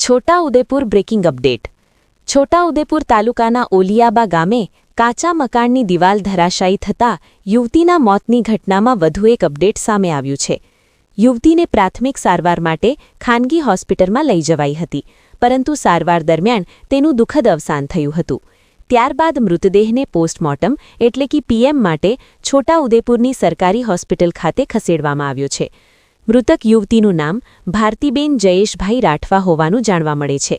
Chhota Udepur breaking update. Chhota Udepur તાલુકાના ઓલિયાબા ગામે કાચા મકાનની દિવાલ ધરાશાયી થતાં યુવતીના મોતની ઘટનામાં વધુ એક અપડેટ સામે આવ્યું છે. યુવતીને પ્રાથમિક સારવાર માટે ખાનગી હોસ્પિટલમાં લઈ જવાઈ હતી, પરંતુ સારવાર દરમિયાન તેનું દુઃખદ અવસાન થયું હતું. ત્યારબાદ મૃતદેહને પોસ્ટમોર્ટમ એટલે કે પીએમ માટે છોટાઉદેપુરની સરકારી હોસ્પિટલ ખાતે ખસેડવામાં આવ્યો છે. મૃતક યુવતીનું નામ ભારતીબેન જયેશભાઈ રાઠવા હોવાનું જાણવા મળે છે.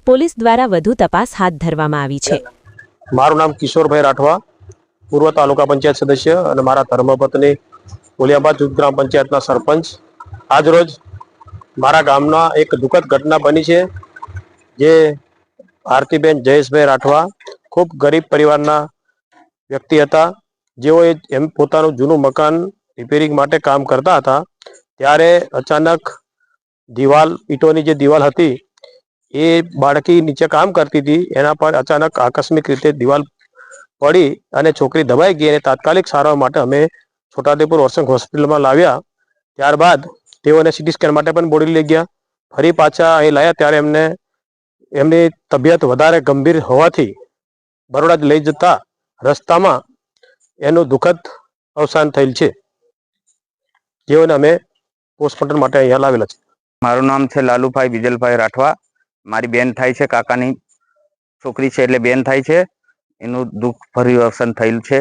પોલીસ દ્વારા વધુ તપાસ હાથ ધરવામાં આવી છે. મારું નામ કિશોરભાઈ રાઠવા, પૂર્વ તાલુકા પંચાયત સદસ્ય અને મારા ધર્મપત્ની ઓલિયાબા જૂથ ગ્રામ પંચાયતના સરપંચ. આજરોજ મારા ગામના એક દુઃખદ ઘટના બની છે, જે ભારતીબેન જયેશભાઈ રાઠવા ખૂબ ગરીબ પરિવારના વ્યક્તિ હતા. જેઓએ પોતાનું જૂનું મકાન રિપેરિંગ માટે કામ કરતા હતા, ત્યારે અચાનક ઈંટોની જે દિવાલ હતી એ બાળકી નીચે કામ કરતી હતી, એના પર અચાનક આકસ્મિક રીતે દિવાલ પડી અને છોકરી દબાઈ ગઈ અને તાત્કાલિક સારવાર માટે અમે છોટાઉદેપુર ઓરસંગ હોસ્પિટલમાં લાવ્યા. ત્યારબાદ તેઓને સીટી સ્કેન માટે પણ બોડી લઈ ગયા. ફરી પાછા અહીં લાવ્યા ત્યારે એમની તબિયત વધારે ગંભીર હોવાથી બરોડા લઈ જતા રસ્તામાં એનું દુઃખદ અવસાન થયેલ છે, જેઓને અમે પોસ્ટમોર્ટમ માટે અહીંયા લાવેલા છે. મારું નામ છે લાલુભાઈ વિજલભાઈ રાઠવા. મારી બેન થાય છે, કાકાની છોકરી છે એટલે બેન થાય છે. એનું દુઃખ ભર્યું અવસાન થયેલ છે.